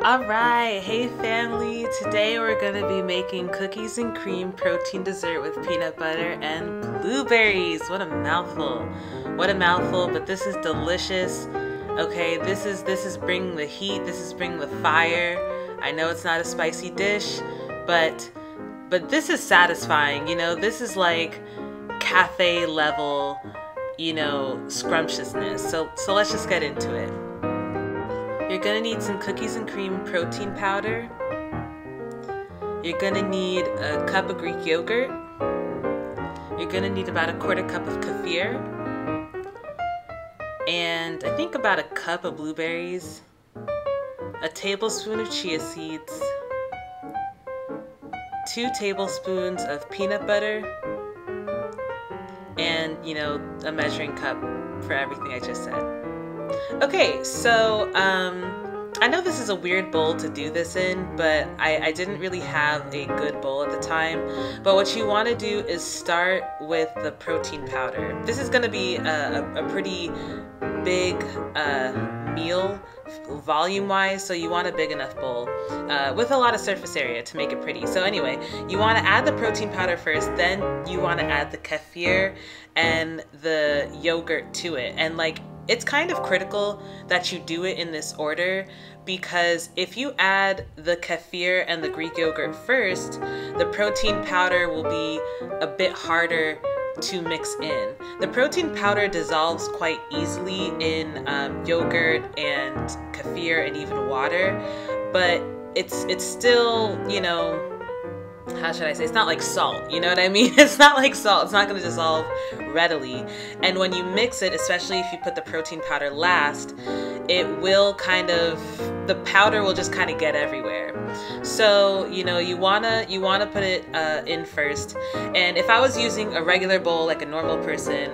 Alright, hey family, today we're going to be making cookies and cream protein dessert with peanut butter and blueberries. What a mouthful. What a mouthful, but this is delicious. Okay, this is bringing the heat, this is bringing the fire. I know it's not a spicy dish, but this is satisfying, you know, this is like cafe level, you know, scrumptiousness. So let's just get into it. You're gonna need some cookies and cream protein powder. You're gonna need a cup of Greek yogurt. You're gonna need about a quarter cup of kefir. And I think about a cup of blueberries. A tablespoon of chia seeds. 2 tablespoons of peanut butter. And, you know, a measuring cup for everything I just said. Okay, so I know this is a weird bowl to do this in, but I didn't really have a good bowl at the time. But what you want to do is start with the protein powder. This is going to be a pretty big meal volume-wise, so you want a big enough bowl with a lot of surface area to make it pretty. So anyway, you want to add the protein powder first, then you want to add the kefir and the yogurt to it. And like, it's kind of critical that you do it in this order, because if you add the kefir and the Greek yogurt first, the protein powder will be a bit harder to mix in. The protein powder dissolves quite easily in yogurt and kefir and even water, but it's still, you know, how should I say, it's not like salt, you know what I mean? It's not like salt, it's not going to dissolve readily. And when you mix it, especially if you put the protein powder last, it will kind of, the powder will just kind of get everywhere. So, you know, you wanna put it in first. And if I was using a regular bowl like a normal person,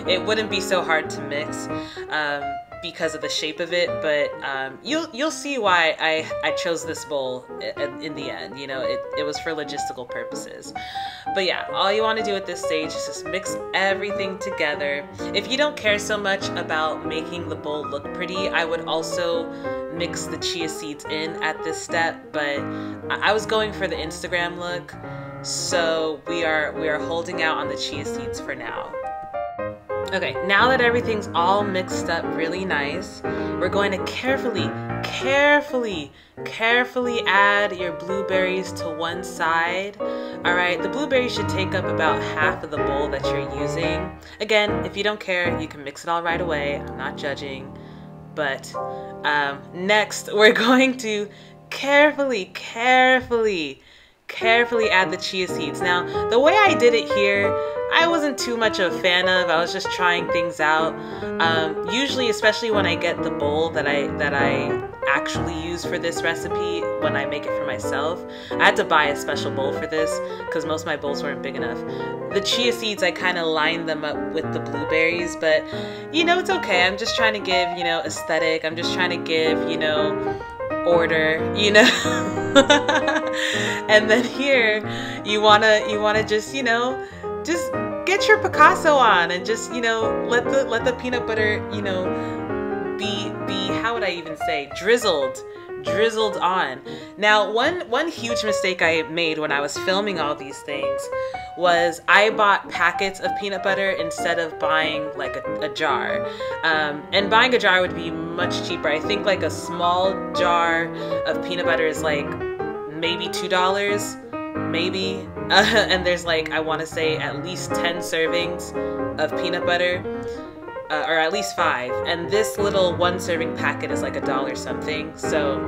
it wouldn't be so hard to mix. Because of the shape of it, but you'll see why I chose this bowl in the end. You know, it was for logistical purposes. But yeah, all you want to do at this stage is just mix everything together. If you don't care so much about making the bowl look pretty, I would also mix the chia seeds in at this step, but I was going for the Instagram look, so we are holding out on the chia seeds for now. Okay, now that everything's all mixed up really nice, we're going to carefully add your blueberries to one side. All right, the blueberries should take up about half of the bowl that you're using. Again, if you don't care, you can mix it all right away. I'm not judging. But next, we're going to carefully add the chia seeds. Now, the way I did it here, I wasn't too much of a fan of. I was just trying things out. Usually, especially when I get the bowl that I actually use for this recipe, when I make it for myself, I had to buy a special bowl for this because most of my bowls weren't big enough. The chia seeds, I kind of lined them up with the blueberries, but you know, it's okay. I'm just trying to give, you know, aesthetic. I'm just trying to give, you know, order, you know. And then here you wanna just, you know, just get your Picasso on and just, you know, let the peanut butter, you know, be how would I even say, drizzled on. Now, one huge mistake I made when I was filming all these things was I bought packets of peanut butter instead of buying like a jar. And buying a jar would be much cheaper. I think like a small jar of peanut butter is like maybe $2, maybe. And there's like, I want to say at least 10 servings of peanut butter. Or at least 5, and this little 1 serving packet is like $1 something, so,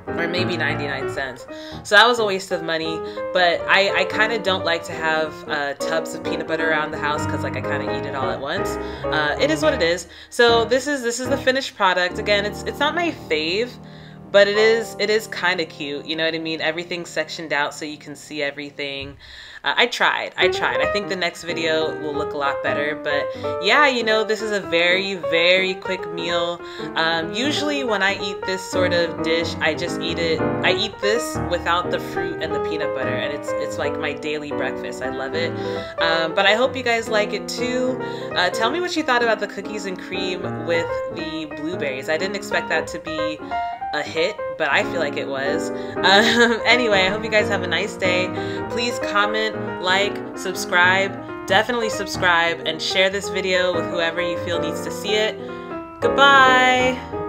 or maybe 99 cents. So that was a waste of money, but I kind of don't like to have tubs of peanut butter around the house because like I kind of eat it all at once. It is what it is. So this is the finished product. Again, it's not my fave, but it is kind of cute, you know what I mean? Everything's sectioned out so you can see everything. I tried. I think the next video will look a lot better, but yeah, you know, this is a very, very quick meal. Usually when I eat this sort of dish, I eat this without the fruit and the peanut butter, and it's like my daily breakfast. I love it. But I hope you guys like it too. Tell me what you thought about the cookies and cream with the blueberries. I didn't expect that to be a hit, but I feel like it was. Anyway, I hope you guys have a nice day. Please comment, like, subscribe, definitely subscribe, and share this video with whoever you feel needs to see it. Goodbye!